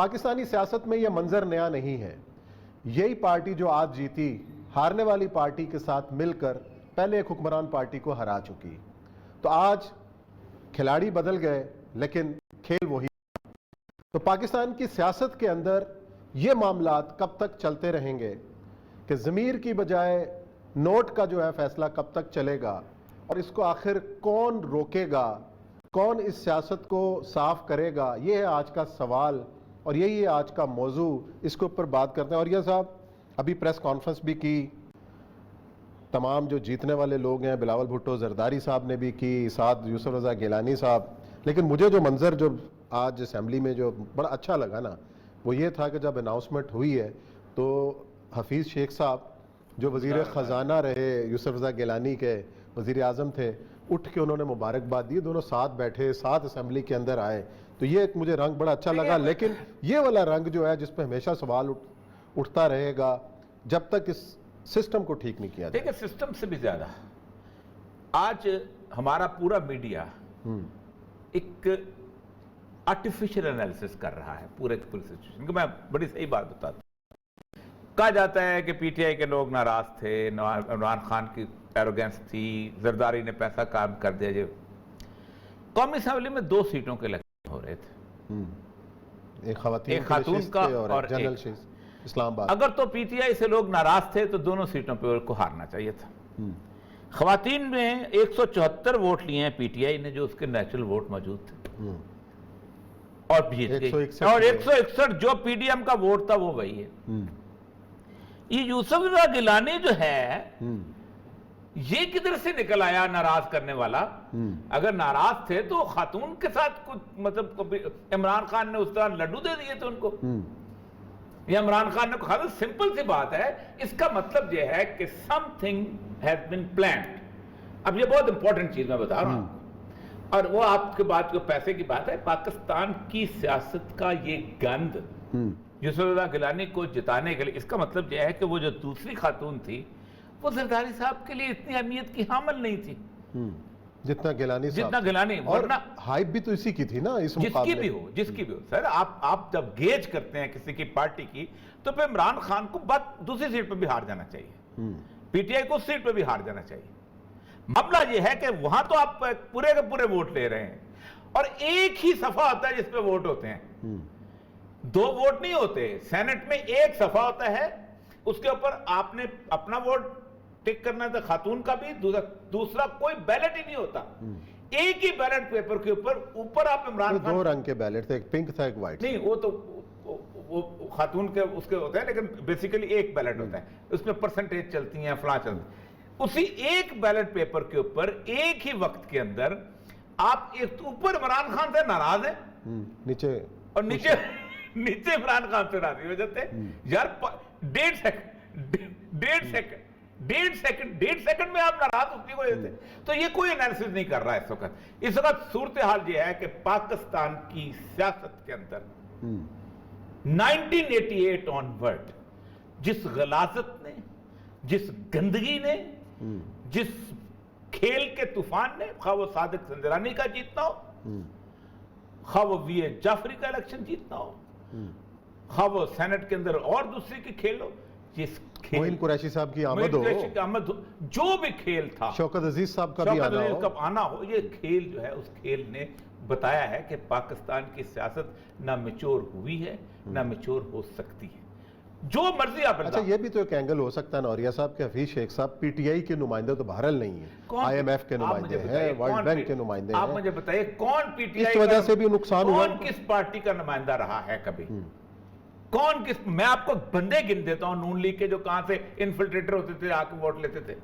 پاکستانی سیاست میں یہ منظر نیا نہیں ہے. یہی پارٹی جو آج جیتی ہارنے والی پارٹی کے ساتھ مل کر پہلے ایک حکمران پارٹی کو ہرا چکی. تو آج کھلاڑی بدل گئے لیکن کھیل وہی. تو پاکستان کی سیاست کے اندر یہ معاملات کب تک چلتے رہیں گے کہ ضمیر کی بجائے نوٹ کا جو ہے فیصلہ کب تک چلے گا, اور اس کو آخر کون روکے گا, کون اس سیاست کو صاف کرے گا, یہ ہے آج کا سوال اور یہی ہے آج کا موضوع. اس کے اوپر بات کرتے ہیں. اور یہ صاحب ابھی پریس کانفرنس بھی کی, تمام جو جیتنے والے لوگ ہیں بلاول بھٹو زرداری صاحب نے بھی کی, ساتھ یوسف رضا گیلانی صاحب. لیکن مجھے جو منظر جو آج اسمبلی میں جو بڑا اچھا لگا نا, وہ یہ تھا کہ جب اناؤنسمنٹ ہوئی ہے تو حفیظ شیخ صاحب جو وزیر خزانہ رہے, یوسف رضا گیلانی کے وزیر اعظم تھے, اٹھ کے انہوں نے مبارکباد دی. دونوں ساتھ بیٹھے, ساتھ اسمبلی کے اندر آئے. تو یہ ایک مجھے رنگ بڑا اچھا لگا. لیکن یہ والا رنگ جو ہے جس پہ ہمیشہ سوال اٹھتا رہے گا جب تک اس سسٹم کو ٹھیک نہیں کیا جائے. دیکھیں سسٹم سے بھی زیادہ آج ہمارا پورا میڈیا ایک آرٹیفیشل انالیسس کر رہا ہے پورے سچویشن. میں بڑی صحیح بات بتاتا ہوں. کہا جاتا ہے کہ پی ٹی آئی کے لوگ ناراض تھے, عمران خان کی ایروگنس تھی, زرداری نے پیسہ کام کر دیا. جو قومی اسمبلی میں 2 سیٹوں کے الیکشن ہو رہے تھے, ایک خاتون کا اور جنرل اسلام آباد. اگر تو پی ٹی آئی سے لوگ ناراض تھے تو دونوں سیٹوں پہ کو ہارنا چاہیے تھا. خواتین میں 174 ووٹ لیے ہیں پی ٹی آئی نے, جو اس کے نیچرل ووٹ موجود تھے, اور جیت گئی. اور 161 جو پی ڈی ایم کا ووٹ تھا وہ وہی ہے. یہ یوسف رضا گیلانی جو ہے یہ کدھر سے نکل آیا ناراض کرنے والا؟ اگر ناراض تھے تو خاتون کے ساتھ کچھ مطلب عمران خان نے اس طرح لڈو دے دیے تھے ان کو, یا عمران خان نے کہا. سمپل سی بات ہے. اس کا مطلب یہ ہے کہ something has been planned. اب یہ بہت امپورٹنٹ چیز میں بتا رہا ہوں, اور وہ آپ کے بات جو پیسے کی بات ہے, پاکستان کی سیاست کا یہ گند یوسف رضا گیلانی کو جتانے کے لیے. اس کا مطلب یہ ہے کہ وہ جو دوسری خاتون تھی وہ زرداری صاحب کے لیے اتنی اہمیت کی حامل نہیں تھی جتنا گیلانی صاحب. جتنا گیلانی. اور ہائپ بھی تو اسی کی تھی نا اس مقابلے. جس کی بھی ہو سر, آپ جب گیج کرتے ہیں کسی کی پارٹی کی تو پھر عمران خان کو بات دوسری سیٹ پہ بھی ہار جانا چاہیے, پی ٹی آئی کو اس سیٹ پہ بھی ہار جانا چاہیے. معاملہ یہ ہے کہ وہاں تو آپ پورے کے پورے ووٹ لے رہے ہیں, اور ایک ہی صفحہ ہوتا ہے جس پہ ووٹ ہوتے ہیں, 2 ووٹ نہیں ہوتے. سینٹ میں ایک صفحہ ہوتا ہے, اس کے اوپر آپ نے اپنا ووٹ ٹک کرنا تھا, خاتون کا بھی, دوسرا کوئی بیلٹ ہی نہیں ہوتا. ایک ہی بیلٹ پیپر کے اوپر آپ عمران خان. 2 رنگ کے بیلٹ تھے, ایک پنک تھا ایک وائٹ. نہیں وہ تو خاتون کے اس کے ہوتے ہیں, لیکن بیسیکلی ایک بیلٹ ہوتا ہے, اس میں پرسنٹیج چلتی ہیں, فلاں چلتی ہیں. اسی ایک بیلٹ پیپر کے اوپر ایک ہی وقت کے اندر آپ ایک اوپر عمران خان سے ناراض ہیں, نیچے اور نیچے عمران خان سے راضی ہو جاتے ہیں. یار 1.5 سیکنڈ میں آپ ناراض اسی کو دیتے. تو یہ کوئی انالیسس نہیں کر رہا ہے اس وقت. اس وقت صورتحال یہ ہے کہ پاکستان کی سیاست کے اندر 1988 آنورڈ جس غلاظت نے, جس گندگی نے, جس کھیل کے طوفان نے, خواہ وہ صادق سنجرانی کا جیتنا ہو, خواہ وہ وی اے جعفری کا الیکشن جیتنا ہو, خواہ وہ سینٹ کے اندر اور دوسری کی کھیل ہو, جس معین قریشی صاحب کی آمد ہو, جو بھی کھیل تھا, شوکت عزیز صاحب کا بھی آنا ہو, یہ کھیل جو ہے اس کھیل نے بتایا ہے کہ پاکستان کی سیاست نہ میچور ہوئی ہے نہ میچور ہو سکتی ہے. جو مرضی آپ. اچھا یہ بھی تو ایک اینگل ہو سکتا ہے نوریہ صاحب کہ حفیظ شیخ صاحب پی ٹی آئی کے نمائندے تو بہرحال نہیں ہیں, آئی ایم ایف کے نمائندے ہیں, ورلڈ بینک کے نمائندے ہیں. آپ مجھے بتائیے کون پی ٹی آئی اس وجہ سے بھی نقصان ہوا, کون کس پارٹی کا نمائندہ رہا ہے کبھی, کون کس. میں آپ کو بندے گن دیتا ہوں نون لیگ کے جو کہاں سے انفلٹریٹر ہوتے تھے, آ کے ووٹ لیتے تھے.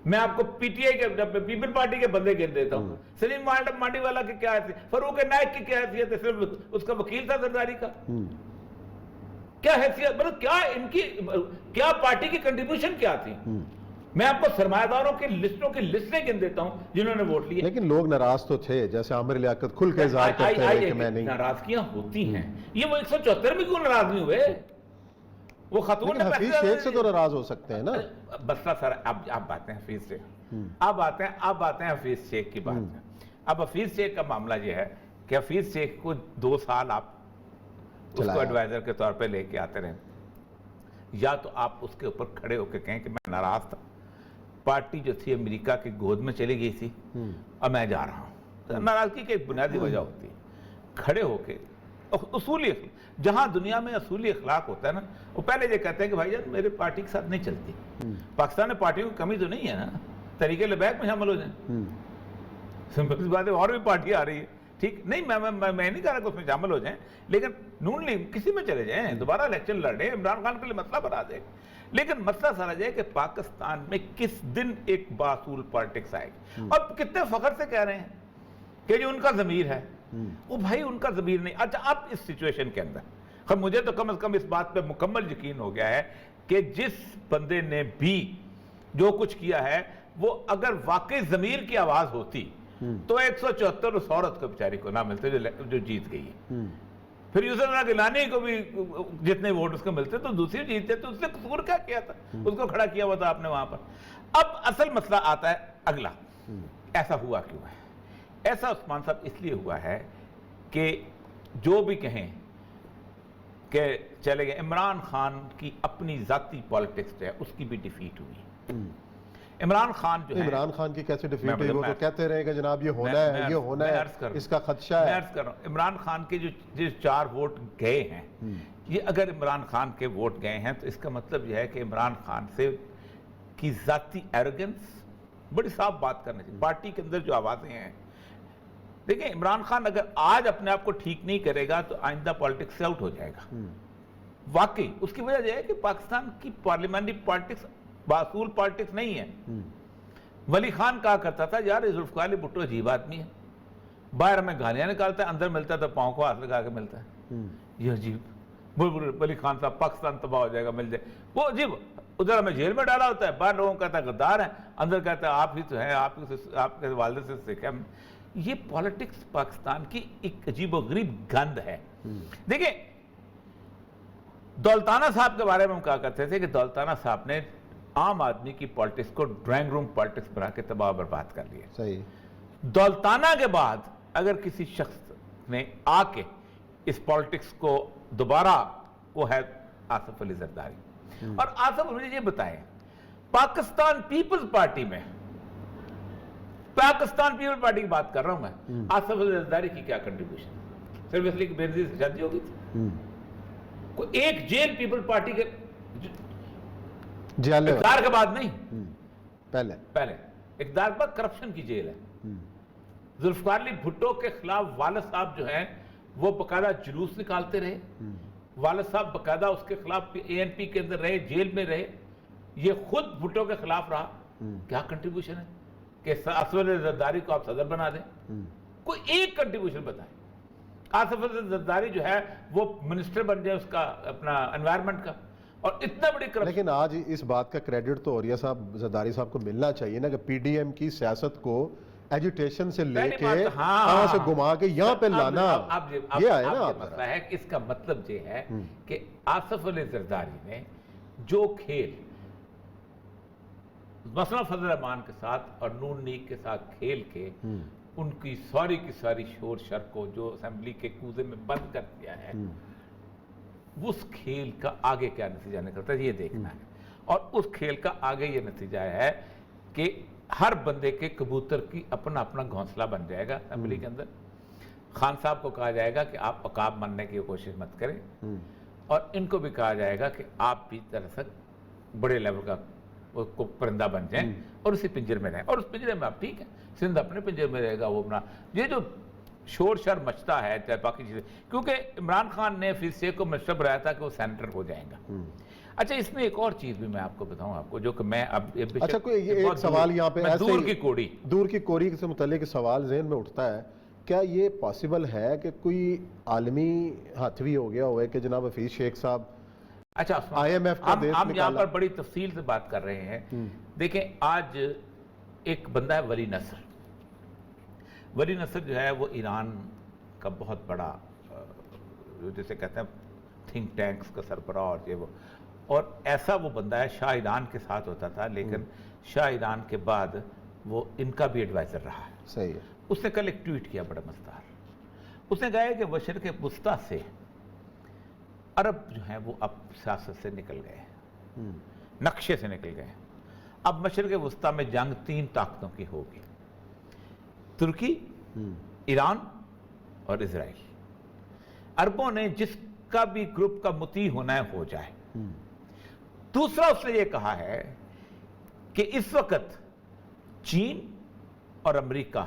میں آپ کو پی ٹی آئی کے پیپل پارٹی کے بندے گن دیتا ہوں. سلیم مانڈی والا کی کیا حیثیت, فاروق نائک کی کیا حیثیت ہے, صرف اس کا وکیل تھا زرداری کا. کیا حیثیت, مطلب کیا ان کی, کیا پارٹی کی کنٹریبیوشن کیا تھی. میں آپ کو سرمایہ داروں کی لسٹوں کی لسٹیں گن دیتا ہوں جنہوں نے ووٹ لیے. لیکن لوگ ناراض تو تھے, جیسے عامر لیاقت کھل کے اظہار کرتے ہیں کہ میں نہیں. ناراضگیاں ہوتی ہیں, یہ وہ 174 میں کیوں ناراض نہیں ہوئے, وہ خاتون نے حفیظ شیخ سے تو ناراض ہو سکتے ہیں نا. بسلا سر اب بات ہیں حفیظ سے, اب آتے ہیں حفیظ شیخ کی بات. اب حفیظ شیخ کا معاملہ یہ ہے کہ حفیظ شیخ کو 2 سال آپ اس کو ایڈوائزر کے طور پہ لے کے آتے رہے. یا تو آپ اس کے اوپر کھڑے ہو کے کہیں کہ میں ناراض تھا, پارٹی جو تھی امریکہ کی گود میں چلی گئی تھی, اب میں جا رہا ہوں. ناراضگی کی ایک بنیادی وجہ ہوتی ہے. کھڑے ہو کے اصولی جہاں دنیا میں اصولی اخلاق ہوتا ہے نا, وہ پہلے یہ کہتے ہیں کہ بھائی جان میرے پارٹی کے ساتھ نہیں چلتی. پاکستان میں پارٹیوں کی کمی تو نہیں ہے نا, تحریک لبیک میں شامل ہو جائیں. سمپل سی بات ہے, اور بھی پارٹی آ رہی ہے, ٹھیک نہیں, میں نہیں کہہ رہا کہ اس میں شامل ہو جائیں, لیکن نون لیگ کسی میں چلے جائیں, دوبارہ الیکشن لڑیں, عمران خان کے لیے مسئلہ بنا دیں. لیکن مسئلہ سارا یہ ہے کہ پاکستان میں کس دن ایک باصول پالیٹکس آئے گی. اور کتنے فخر سے کہہ رہے ہیں کہ جو ان کا ضمیر ہے, وہ بھائی ان کا ضمیر نہیں. اچھا اب اس سچویشن کے اندر مجھے تو کم از کم اس بات پہ مکمل یقین ہو گیا ہے کہ جس بندے نے بھی جو کچھ کیا ہے, وہ اگر واقعی ضمیر کی آواز ہوتی تو 174 اس عورت کو بیچاری کو نہ ملتے جو جیت گئی ہے. پھر یوسف اللہ گیلانی کو بھی جتنے ووٹ اس کو ملتے تو دوسری جیتتے, تو اس نے قصور کیا کیا تھا, اس کو کھڑا کیا ہوا تھا آپ نے وہاں پر. اب اصل مسئلہ آتا ہے اگلا, ایسا ہوا کیوں ہے؟ ایسا عثمان صاحب اس لیے ہوا ہے کہ جو بھی کہیں کہ چلے گئے, عمران خان کی اپنی ذاتی پالیٹکس ہے, اس کی بھی ڈیفیٹ ہوئی. عمران خان جو ہے, عمران خان کی کیسے ڈیفیٹ ہوئی؟ وہ تو کہتے رہے کہ جناب یہ ہونا ہے, یہ ہونا ہے, اس کا خدشہ ہے. میں عرض کر رہا ہوں, عمران خان کے جو 4 ووٹ گئے ہیں, یہ اگر عمران خان کے ووٹ گئے ہیں تو اس کا مطلب یہ ہے کہ عمران خان سے کی ذاتی ایروگنس, بڑی صاف بات کرنا چاہیے. پارٹی کے اندر جو آوازیں ہیں, دیکھیں عمران خان اگر آج اپنے آپ کو ٹھیک نہیں کرے گا تو آئندہ پالیٹکس سے آؤٹ ہو جائے گا. واقعی اس کی وجہ یہ ہے کہ پاکستان کی پارلیمنٹری پالیٹکس باصول پالیٹکس نہیں ہے. ولی خان کہا کرتا تھا یار ذوالفقار علی بھٹو عجیب آدمی ہے, باہر ہمیں گالیاں نکالتا ہے, اندر ملتا ہے تو پاؤں کو ہاتھ لگا کے ملتا ہے. یہ عجیب, ولی خان صاحب پاکستان تباہ ہو جائے گا مل جائے, وہ عجیب. ادھر ہمیں جیل میں ڈالا ہوتا ہے, باہر لوگوں کہتا ہے غدار ہیں, اندر کہتا ہے آپ ہی تو ہیں, آپ کے والد سے سیکھا. یہ پالیٹکس پاکستان کی ایک عجیب و غریب گند ہے. دیکھیں دولتانہ صاحب کے بارے میں ہم کہا کرتے تھے کہ دولتانہ صاحب نے عام آدمی کی پالیٹکس کو ڈرائنگ روم پالیٹکس بنا کے تباہ برباد کر لیا. صحیح. دولتانہ کے بعد اگر کسی شخص نے آ کے اس پالیٹکس کو دوبارہ, وہ ہے آصف علی زرداری. اور آصف مجھے یہ بتائیں, پاکستان پیپلز پارٹی میں, پاکستان پیپل پارٹی کی بات کر رہا ہوں میں, آصف علی زرداری کی کیا کنٹریبیوشن؟ صرف اس لیے کہ بینظیر سے شادی ہو گئی تھی. کوئی ایک جیل پیپل پارٹی کے اقتدار کے بعد نہیں, پہلے اقتدار پر کرپشن کی جیل ہے. ذوالفقار علی بھٹو کے خلاف والد صاحب جو ہیں وہ باقاعدہ جلوس نکالتے رہے. والد صاحب باقاعدہ اس کے خلاف ANP کے اندر رہے, جیل میں رہے. یہ خود بھٹو کے خلاف رہا. کیا کنٹریبیوشن ہے کہ آصف علی زرداری کو آپ صدر بنا دیں؟ کوئی ایک کنٹریبیوشن بتائیں. آصف علی زرداری جو ہے وہ منسٹر بن جائے اس کا اپنا انوائرمنٹ کا, اور اتنا بڑی کرپشن. لیکن آج اس بات کا کریڈٹ تو اوریہ صاحب, زرداری صاحب کو ملنا چاہیے نا کہ PDM کی سیاست کو ایجوٹیشن سے لے کے کہاں سے گما کے یہاں پہ لانا, یہ آئے نا. مسئلہ ہے کہ اس کا مطلب یہ ہے کہ آصف علی زرداری نے جو کھیل مثلا فضل الرحمان کے ساتھ اور نون لیگ کے ساتھ کھیل کے ان کی ساری کی ساری شور شر کو جو اسمبلی کے کوزے میں بند کر دیا ہے, اس کھیل کا آگے کیا نتیجہ نکلتا ہے یہ دیکھنا ہے. اور اس کھیل کا آگے یہ نتیجہ ہے کہ ہر بندے کے کبوتر کی اپنا اپنا گھونسلہ بن جائے گا اسمبلی کے اندر. خان صاحب کو کہا جائے گا کہ آپ عقاب ماننے کی کوشش مت کریں, اور ان کو بھی کہا جائے گا کہ آپ بھی دراصل بڑے لیول کا کو پرندہ بن جائیں اور اسی پنجر میں رہیں, اور اس پنجرے میں آپ ٹھیک ہیں, سندھ اپنے پنجرے میں رہے گا. وہ اپنا یہ جو شور شر مچتا ہے چاہے باقی چیزیں, کیونکہ عمران خان نے پھر سے کو منسٹر بنایا تھا کہ وہ سینیٹر ہو جائیں گا. اچھا اس میں ایک اور چیز بھی میں آپ کو بتاؤں, آپ کو جو کہ میں اب اچھا کوئی ایک سوال یہاں پہ دور کی کوڑی سے متعلق سوال ذہن میں اٹھتا ہے, کیا یہ پاسبل ہے کہ کوئی عالمی ہاتھوی ہو گیا ہوئے کہ جناب حفیظ شیخ صاحب, اچھا IMF کا دیش ہم یہاں پر بڑی تفصیل سے بات کر رہے ہیں. دیکھیں آج ایک بندہ ہے ولی نصر. ولی نصر جو ہے وہ ایران کا بہت بڑا جیسے کہتے ہیں تھنک ٹینکس کا سربراہ اور یہ وہ, اور ایسا وہ بندہ ہے, شاہ ایران کے ساتھ ہوتا تھا لیکن شاہ ایران کے بعد وہ ان کا بھی ایڈوائزر رہا ہے. صحیح ہے. اس نے کل ایک ٹویٹ کیا بڑا مستعار. اس نے کہا ہے کہ مشرق وسطیٰ سے عرب جو ہیں وہ اب سیاست سے نکل گئے ہیں، نقشے سے نکل گئے ہیں۔ اب مشرق وسطیٰ میں جنگ 3 طاقتوں کی ہوگی، ترکی، ایران اور اسرائیل۔ عربوں نے جس کا بھی گروپ کا مطیع ہونا ہے ہو جائے۔ دوسرا اس نے یہ کہا ہے کہ اس وقت چین اور امریکہ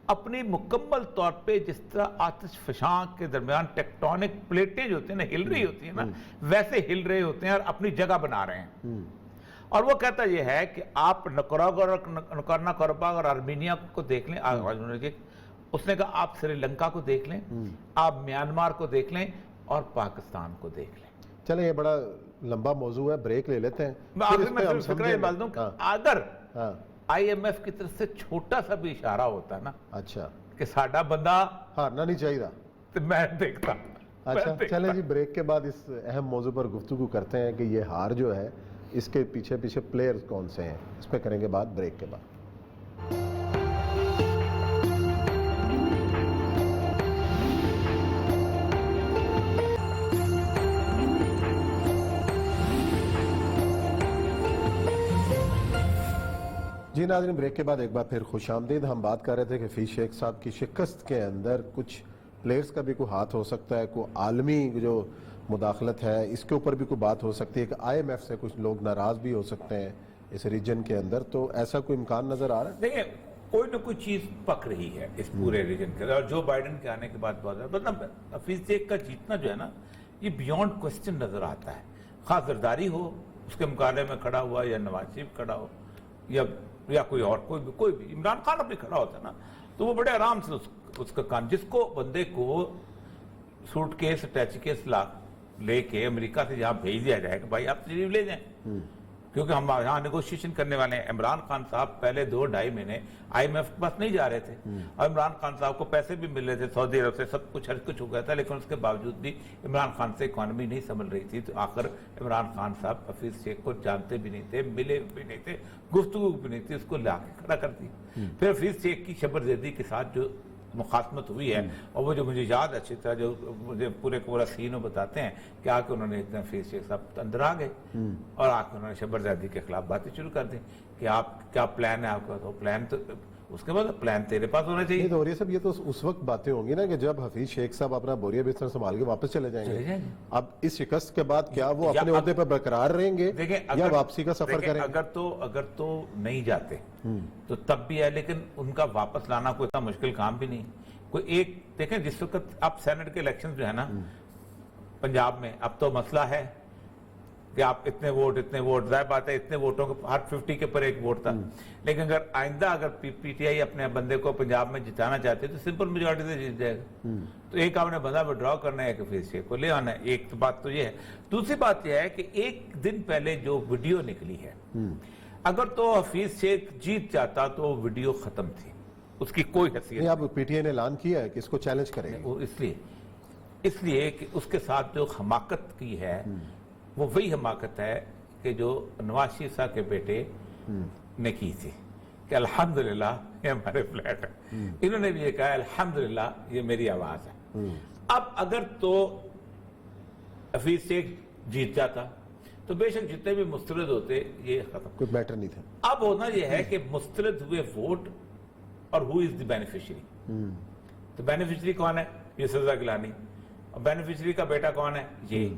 اپنی مکمل طور پہ جس طرح آتش فشاں کے درمیان ٹیکٹونک پلیٹیں جو ہوتی ہیں نا ہل رہی ہوتی ہیں نا، ویسے ہل رہے ہوتے ہیں اور اپنی جگہ بنا رہے ہیں۔ اور وہ کہتا یہ ہے کہ آپ نکورنو قرباخ اور آرمینیا کو دیکھ لیں، اس نے کہا آپ سری لنکا کو دیکھ لیں، آپ میانمار کو دیکھ لیں اور پاکستان کو دیکھ لیں۔ چلیں یہ بڑا لمبا موضوع ہے، بریک لے لیتے ہیں۔ آخر میں فکرہ یہ بات دوں کہ اگر آئی ایم ایف کی طرف سے چھوٹا سا بھی اشارہ ہوتا نا اچھا کہ ساڈا بندہ ہارنا نہیں چاہیے، تو میں دیکھتا۔ اچھا چلیں جی، بریک کے بعد اس اہم موضوع پر گفتگو کرتے ہیں کہ یہ ہار جو ہے اس کے پیچھے پلیئرز کون سے ہیں، اس پہ کریں گے بات بریک کے بعد۔ جی ناظرین، بریک کے بعد ایک بار پھر خوش آمدید۔ ہم بات کر رہے تھے کہ حفیظ شیخ صاحب کی شکست کے اندر کچھ پلیئرز کا بھی کوئی ہاتھ ہو سکتا ہے، کوئی عالمی جو مداخلت ہے اس کے اوپر بھی کوئی بات ہو سکتی ہے کہ آئی ایم ایف سے کچھ لوگ ناراض بھی ہو سکتے ہیں اس ریجن کے اندر، تو ایسا کوئی امکان نظر آ رہا ہے؟ دیکھیں کوئی نہ کوئی چیز پک رہی ہے اس پورے ریجن کے اور جو بائیڈن کے آنے کے بعد بہت زیادہ مطلب حفیظ شیخ کا جیتنا جو ہے نا یہ بیونڈ کوسچن نظر آتا ہے، خاص زرداری ہو اس کے مقابلے میں کھڑا ہوا یا نواز شریف کھڑا ہو یا کوئی اور کوئی بھی عمران خان اب بھی کھڑا ہوتا ہے نا تو وہ بڑے آرام سے اس کا کام، جس کو بندے کو سوٹ کیس اٹیچ کیس لے کے امریکہ سے جہاں بھیج دیا جائے کہ بھائی آپ تشریف لے جائیں، کیونکہ ہم یہاں نیگوشیشن کرنے والے ہیں۔ عمران خان صاحب پہلے 2-2.5 مہینے آئی ایم ایف کے پاس نہیں جا رہے تھے اور عمران خان صاحب کو پیسے بھی مل رہے تھے سعودی عرب سے، سب کچھ ہر کچھ ہو گیا تھا، لیکن اس کے باوجود بھی عمران خان سے اکانومی نہیں سنبھل رہی تھی، تو آخر عمران خان صاحب حفیظ شیخ کو جانتے بھی نہیں تھے، ملے بھی نہیں تھے، گفتگو بھی نہیں تھی، اس کو لا کے کھڑا کر دی۔ پھر حفیظ شیخ کی شبر زیدی کے ساتھ جو مخاصمت ہوئی ہے اور وہ جو مجھے یاد اچھی طرح جو مجھے پورا سین بتاتے ہیں کہ آ کے انہوں نے اتنا حفیظ شیخ صاحب اندر آ گئے اور آ کے انہوں نے شبر زیدی کے خلاف باتیں شروع کر دیں کہ آپ کیا پلان ہے آپ کا، تو پلان تو اس کے بعد پلان تیرے پاس ہونا چاہیے۔ تو صاحب یہ تو اس وقت باتیں ہوں گی نا کہ جب حفیظ شیخ صاحب اپنا بوریا بستر سنبھال کے واپس چلے جائیں گے، اب اس شکست کے بعد کیا وہ اپنے عہدے پر برقرار رہیں گے یا واپسی کا سفر کریں گے؟ اگر تو نہیں جاتے تو تب بھی ہے، لیکن ان کا واپس لانا کوئی اتنا مشکل کام بھی نہیں۔ کوئی ایک دیکھیں جس وقت اب سینٹ کے الیکشن جو ہے نا پنجاب میں، اب تو مسئلہ ہے کہ آپ اتنے ووٹ ظاہر بات ہے اتنے ووٹوں کو ہر 50 کے پر ایک ووٹ تھا، لیکن اگر آئندہ اگر پی ٹی آئی اپنے بندے کو پنجاب میں جتانا چاہتے تو سمپل میجورٹی سے جیت جائے گا۔ تو ایک آپ نے بندہ وڈرا کرنا ہے کہ حفیظ شیخ کو لے آنا ہے، ایک بات تو یہ ہے۔ دوسری بات یہ ہے کہ ایک دن پہلے جو ویڈیو نکلی ہے، اگر تو حفیظ شیخ جیت جاتا تو وہ ویڈیو ختم تھی، اس کی کوئی حیثیت نہیں۔ اب پی ٹی آئی نے اعلان کیا ہے کہ اس کو چیلنج کریں گے، اس لیے کہ اس کے ساتھ جو حماقت کی ہے وہ وہی حماقت ہے کہ جو نواز شریف صاحب کے بیٹے نے کی تھی کہ الحمدللہ یہ ہمارے فلیٹ ہے، انہوں نے بھی یہ کہا الحمدللہ یہ میری آواز ہے۔ اب اگر تو حفیظ شیخ جیت جاتا تو بے شک جتنے بھی مسترد ہوتے یہ ختم، کوئی میٹر نہیں تھا۔ اب ہونا یہ ہے کہ مسترد ہوئے ووٹ اور who is the beneficiary، تو بینیفیشری کون ہے؟ یہ سزا گیلانی، اور بینیفیشری کا بیٹا کون ہے؟ یہ۔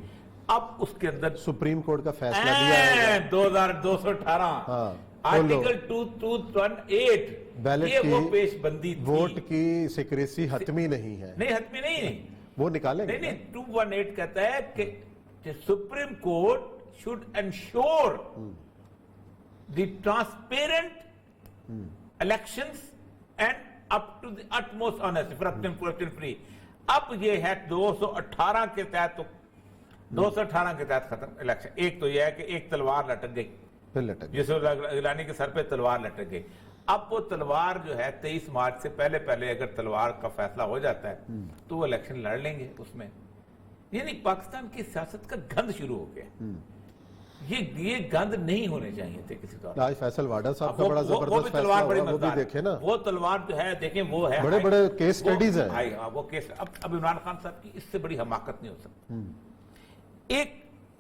اب اس کے اندر سپریم کورٹ کا فیصلہ دیا ہے 2218 آرٹیکل 218 یہ وہ پیش بندی تھی، ووٹ کی سیکریسی حتمی نہیں ہے، نہیں حتمی نہیں، وہ نکالیں گے۔ نہیں 218 کہتا ہے کہ supreme court should ensure the transparent elections and up to the utmost honesty, corruption free۔ اب یہ ہے 218 کے تحت، 218 کے تحت ختم الیکشن۔ ایک تو یہ ہے کہ ایک تلوار لٹک گئی، پھر لٹک جس گیلانی کے سر پہ تلوار لٹک گئی۔ اب وہ تلوار جو ہے 23 مارچ سے پہلے اگر تلوار کا فیصلہ ہو جاتا ہے تو وہ الیکشن لڑ لیں گے اس میں۔ یعنی پاکستان کی سیاست کا گند شروع ہو گیا، یہ گند نہیں ہونے چاہیے تھے کسی طور۔ آج فیصل واڈا صاحب کا بڑا زبردست فیصلہ ہوا، وہ بھی دیکھیں نا، وہ تلوار جو ہے دیکھیں وہ ہے بڑے کیس سٹڈیز ہیں۔ وہ کیس اب عمران خان صاحب کی اس سے بڑی حماقت نہیں ہو سکتی ایک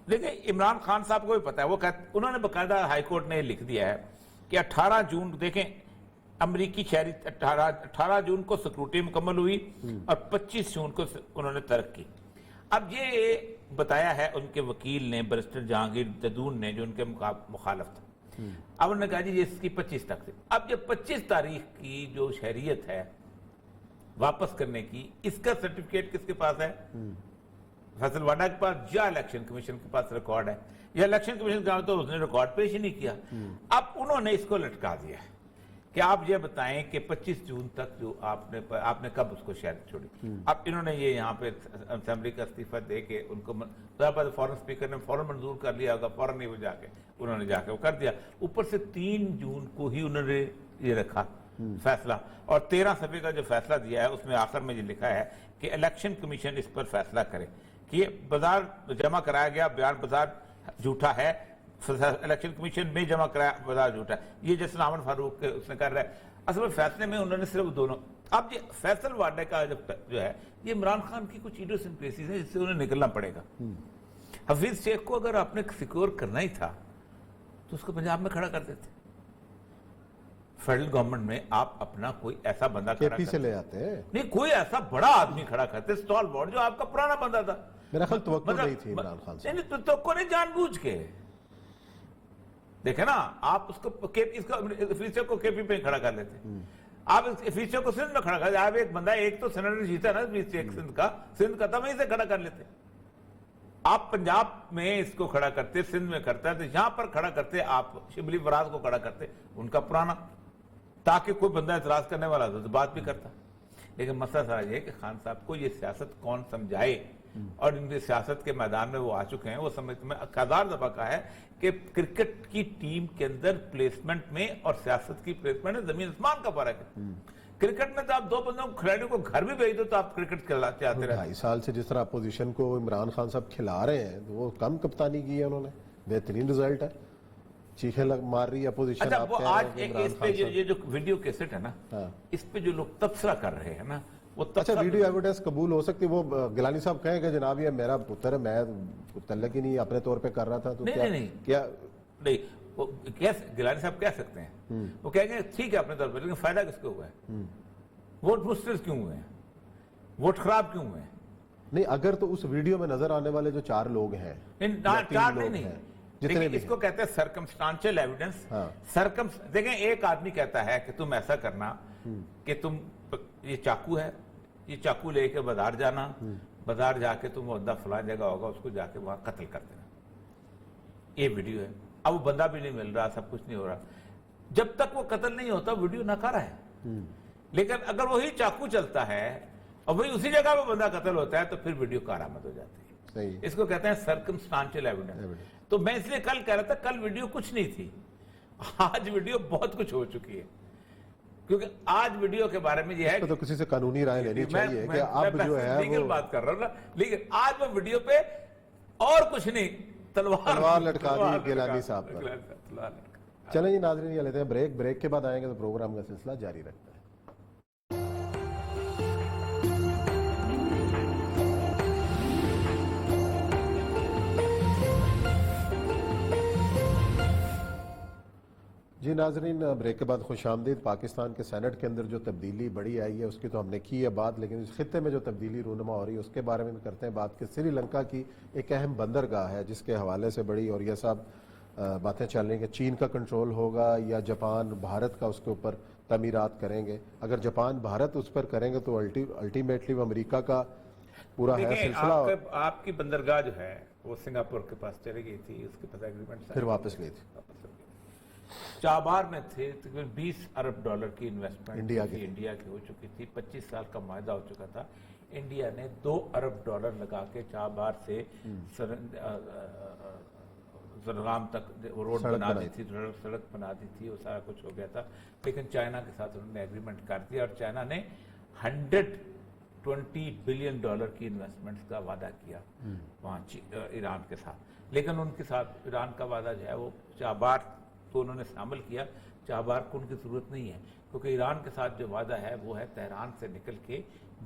دیکھیں عمران خان صاحب کو بھی پتا ہے، وہ انہوں نے باقاعدہ ہائی کورٹ نے لکھ دیا ہے کہ 18 جون دیکھیں امریکی شہری 18 جون کو سیکورٹی مکمل ہوئی اور 25 جون کو انہوں نے ترک کی۔ اب یہ بتایا ہے ان کے وکیل نے، برسٹر جہانگیر جدون نے، جو ان کے مخالف تھا، اب انہوں نے کہا جی یہ اس کی 25 تک تھی۔ اب یہ 25 تاریخ کی جو شہریت ہے واپس کرنے کی، اس کا سرٹیفکیٹ کس کے پاس ہے؟ فیصل واڈا کے پاس یا الیکشن کمیشن کے پاس ریکارڈ ہے، یا الیکشن کمیشن کا تو اس نے ریکارڈ پیش ہی نہیں کیا۔ اب انہوں نے اس کو لٹکا دیا ہے کہ آپ یہ بتائیں کہ 25 جون تک جو آپ نے کب اس کو شہادت چھوڑی۔ اب انہوں نے یہ یہاں پہ اسمبلی کا استعفیٰ دے کے ان کو فوراً اسپیکر نے فوراً منظور کر لیا ہوگا، فوراً ہی وہ انہوں نے جا کے وہ کر دیا۔ اوپر سے 3 جون کو ہی انہوں نے یہ رکھا فیصلہ، اور 13 صفحے کا جو فیصلہ دیا ہے اس میں آخر میں یہ لکھا ہے کہ الیکشن کمیشن اس پر فیصلہ کرے کہ یہ بازار جمع کرایا گیا بیان بازار جھوٹا ہے، الیکشن کمیشن میں جمع کرایا بازار جھوٹا ہے، یہ جیسے نامن فاروق اس نے کر رہا ہے۔ اصل میں فیصلے میں انہوں نے صرف دونوں، اب یہ فیصل واڈے کا جو ہے یہ عمران خان کی کچھ ایڈیوسنکریسیز ہیں جس سے انہیں نکلنا پڑے گا۔ حفیظ شیخ کو اگر آپ نے سیکور کرنا ہی تھا تو اس کو پنجاب میں کھڑا کر دیتے، فیڈرل گورنمنٹ میں آپ اپنا کوئی ایسا بندہ کھڑا کرتے سے لے آتے ہیں، نہیں کوئی ایسا بڑا آدمی کھڑا کرتے، اسٹال بورڈ جو آپ کا پرانا بندہ تھا۔ میرا خیال توقع نہیں تھی عمران خان سے، نہیں توقع نہیں، جان بوجھ کے دیکھیں نا، آپ اس کو فیصد کو کے پی پہ کھڑا کر لیتے، آپ فیصد کو سندھ میں کھڑا کر لیتے، آپ ایک بندہ ایک تو سینیٹر جیتا نا سندھ کا تھا، وہیں سے کھڑا کر لیتے۔ آپ پنجاب میں اس کو کھڑا کرتے، سندھ میں کرتا ہے تو یہاں پر کھڑا کرتے، آپ شبلی فراز کو کھڑا کرتے ان کا پرانا، تاکہ کوئی بندہ اعتراض کرنے والا تو بات بھی کرتا۔ لیکن مسئلہ سارا یہ ہے کہ خان صاحب کو یہ سیاست کون سمجھائے، اور ان کی سیاست کے میدان میں وہ آ چکے ہیں، وہ سمجھتے میں 1000 دفعہ کہا ہے کہ کرکٹ کی ٹیم کے اندر پلیسمنٹ میں اور سیاست کی پلیسمنٹ میں زمین آسمان کا فرق ہے۔ کرکٹ میں تو آپ 2 بندوں کو کھلاڑیوں کو گھر بھی بھیج دو تو آپ کرکٹ کھلاتے آتے رہتے ہیں۔ 2.5 سال سے جس طرح اپوزیشن کو عمران خان صاحب کھلا رہے ہیں وہ کم کپتانی کی ہے انہوں نے، بہترین رزلٹ ہے، چیخیں مار رہی ہے اپوزیشن۔ اچھا وہ آج اس پہ یہ جو ویڈیو کیسٹ ہے نا، اس پہ جو لوگ تبصرہ کر رہے ہیں نا، وہ اچھا ویڈیو ایویڈنس قبول ہو سکتی، وہ گیلانی صاحب کہیں کہ جناب یہ میرا پتر ہے، میں تعلق ہی نہیں اپنے طور پہ کر رہا تھا، تو کیا نہیں گیلانی صاحب کہہ سکتے ہیں، وہ کہیں گے ٹھیک ہے اپنے طور پہ، لیکن فائدہ کس کو ہوا ہے؟ ووٹ مسٹرز کیوں ہوئے ہیں؟ ووٹ خراب کیوں ہوئے ہیں؟ نہیں اگر تو اس ویڈیو میں نظر آنے والے جو 4 لوگ ہیں، 4 نہیں، جتنے اس کو کہتے ہیں سرکمسٹانشل ایویڈنس۔ دیکھیں ایک آدمی کہتا ہے کہ تم ایسا کرنا کہ تم یہ چاقو ہے، یہ چاقو لے کے بازار جانا، بازار جا کے تم بندہ فلاں جگہ ہوگا اس کو جا کے وہاں قتل کر دینا، یہ ویڈیو ہے۔ اب وہ بندہ بھی نہیں مل رہا، سب کچھ نہیں ہو رہا، جب تک وہ قتل نہیں ہوتا ویڈیو ناکارہ ہے۔ لیکن اگر وہی چاقو چلتا ہے اور وہی اسی جگہ پہ بندہ قتل ہوتا ہے تو پھر ویڈیو کارآمد ہو جاتی ہے۔ اس کو کہتے ہیں سرکمسٹانشل ایویڈنس۔ تو میں اس لیے کل کہہ رہا تھا کل ویڈیو کچھ نہیں تھی، آج ویڈیو بہت کچھ ہو چکی ہے، کیونکہ آج ویڈیو کے بارے میں یہ ہے تو کسی سے قانونی رائے لینی چاہیے کہ اب جو ہے لیگل بات کر رہا ہوں نا، لیکن آج وہ ویڈیو پہ اور کچھ نہیں، تلوار لٹکا دی گیلانی صاحب پر۔ چلیں جی ناظرین یہ لیتے ہیں بریک کے بعد آئیں گے تو پروگرام کا سلسلہ جاری رکھتا ہے۔ جی ناظرین بریک کے بعد خوش آمدید۔ پاکستان کے سینٹ کے اندر جو تبدیلی بڑی آئی ہے اس کی تو ہم نے کی ہے بات، لیکن اس خطے میں جو تبدیلی رونما ہو رہی ہے اس کے بارے میں بھی کرتے ہیں بات کہ سری لنکا کی ایک اہم بندرگاہ ہے جس کے حوالے سے بڑی اور یہ صاحب باتیں چل رہی ہیں کہ چین کا کنٹرول ہوگا یا جاپان بھارت کا اس کے اوپر تعمیرات کریں گے۔ اگر جاپان بھارت اس پر کریں گے تو الٹیمیٹلی وہ امریکہ کا پورا ہے سلسلہ۔ آپ کی بندرگاہ جو ہے وہ سنگاپور کے پاس چلی گئی تھی، اس کے پاس ایگریمنٹ پھر واپس گئی تھی۔ چابہار میں تھے تقریباً $20 ارب کی انویسٹمنٹ انڈیا کی ہو چکی تھی، 25 سال کا معاہدہ ہو چکا تھا۔ انڈیا نے $2 ارب لگا کے چابہار سے زرغام تک روڈ بنا دی تھی، سڑک بنا دی تھی، وہ سارا کچھ ہو گیا تھا، لیکن چائنا کے ساتھ انہوں نے ایگریمنٹ کر دیا اور چائنا نے $120 بلین کی انویسٹمنٹ کا وعدہ کیا وہاں ایران کے ساتھ، لیکن ان کے ساتھ ایران کا وعدہ جو ہے وہ چابہار تو انہوں نے شامل کیا، چابہار کو ان کی ضرورت نہیں ہے، کیونکہ ایران کے ساتھ جو وعدہ ہے وہ ہے تہران سے نکل کے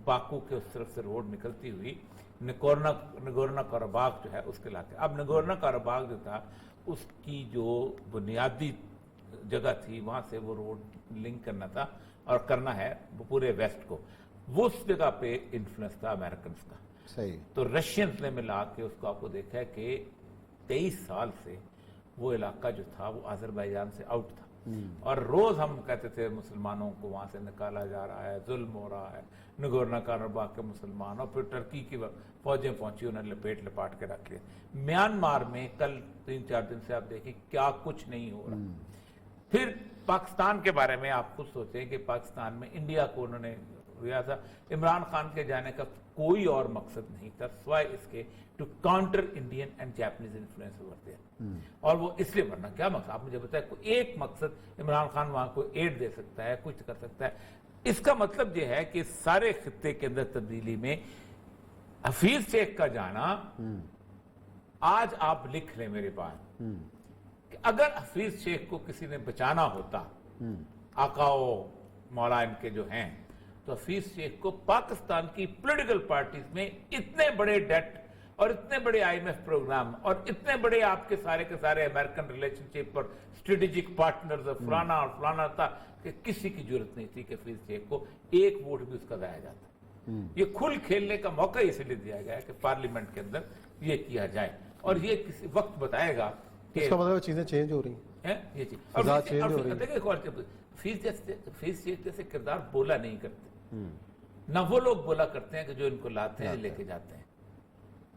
باکو کے اس طرف سے روڈ نکلتی ہوئی نگورنو قرباغ جو ہے اس کے علاقے. اب نگورنو قرباغ جو تھا اس کی جو بنیادی جگہ تھی وہاں سے وہ روڈ لنک کرنا تھا اور کرنا ہے پورے ویسٹ کو. وہ اس جگہ پہ انفلوئنس تھا امریکنس کا. صحیح. تو رشینز نے ملا کے اس کو آپ کو دیکھا ہے کہ 23 سال سے وہ علاقہ جو تھا وہ آذربائیجان سے آؤٹ تھا اور روز ہم کہتے تھے مسلمانوں کو وہاں سے نکالا جا رہا ہے, ظلم ہو رہا ہے, نگورنو قرباغ کے مسلمان. اور پھر ٹرکی کی فوجیں پہنچی, انہیں لپاٹ کے رکھ لیا. میانمار میں کل 3-4 دن سے آپ دیکھیں کیا کچھ نہیں ہو رہا. پھر پاکستان کے بارے میں آپ خود سوچیں کہ پاکستان میں انڈیا کو انہوں نے لیا تھا. عمران خان کے جانے کا کوئی اور مقصد نہیں تھا سوائے اس کے to counter Indian and Japanese influence over there. اور وہ اس لیے ورنہ کیا مقصد, آپ مجھے بتائیں کوئی ایک مقصد عمران خان وہاں کو ایڈ دے سکتا ہے, کچھ کر سکتا ہے. اس کا مطلب یہ ہے کہ سارے خطے کے اندر تبدیلی میں حفیظ شیخ کا جانا, آج آپ لکھ لیں میرے پاس کہ اگر حفیظ شیخ کو کسی نے بچانا ہوتا, آقاؤ مولا ان کے جو ہیں, تو حفیظ شیخ کو پاکستان کی پولیٹیکل پارٹیز میں اتنے بڑے ڈیٹ اور اتنے بڑے IMF پروگرام اور اتنے بڑے آپ کے سارے امریکن ریلیشن شپ اور اسٹریٹجک پارٹنرز اور فلانا تھا کہ کسی کی ضرورت نہیں تھی کہ حفیظ شیخ کو ایک ووٹ بھی اس کا ضائع جاتا. یہ کھل کھیلنے کا موقع اس لیے دیا گیا ہے کہ پارلیمنٹ کے اندر یہ کیا جائے اور یہ کسی وقت بتائے گا کہ اس کا مطلب چیزیں چینج ہو رہی ہیں. یہ چیز فضا چینج ہو رہی ہے. حفیظ شیخ جیسے کردار بولا نہیں کرتے, نہ وہ لوگ بولا کرتے ہیں کہ جو ان کو لاتے ہیں لے کے جاتے ہیں.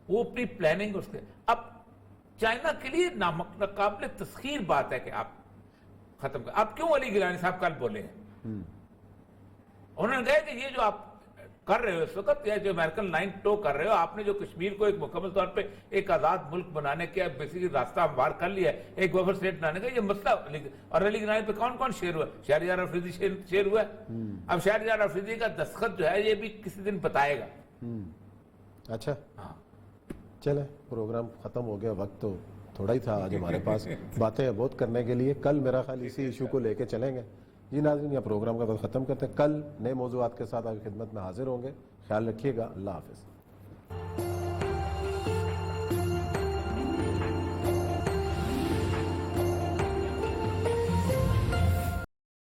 وہ اپنی پلاننگ اس کے. اب چائنا کے لیے ناقابل تسخیر بات ہے کہ آپ ختم کر. آپ کیوں علی گیلانی صاحب کل بولے ہیں؟ انہوں نے کہا کہ یہ جو آپ کر رہے ہو اس وقت, یا جو امریکن لائن ٹو کر رہے ہو, آپ نے جو کشمیر کو ایک مکمل طور پہ ایک آزاد ملک بنانے کے بیسیکلی راستہ ہموار کر لیا ہے, ایک بفر اسٹیٹ بنانے کا, یہ مسئلہ. اور علی گیلانی پہ کون کون شیئر ہوا؟ شہریار افریدی شیئر ہوا ہے. اب شہریار افریدی کا دستخط جو ہے یہ بھی کسی دن بتائے گا. اچھا چلیں, پروگرام ختم ہو گیا, وقت تو تھوڑا ہی تھا آج ہمارے پاس باتیں بہت کرنے کے لیے. کل میرا خیال اسی ایشو کو لے کے چلیں گے. جی ناظرین, یہ پروگرام کا وقت ختم کرتے ہیں. کل نئے موضوعات کے ساتھ آپ کی خدمت میں حاضر ہوں گے. خیال رکھیے گا. اللہ حافظ.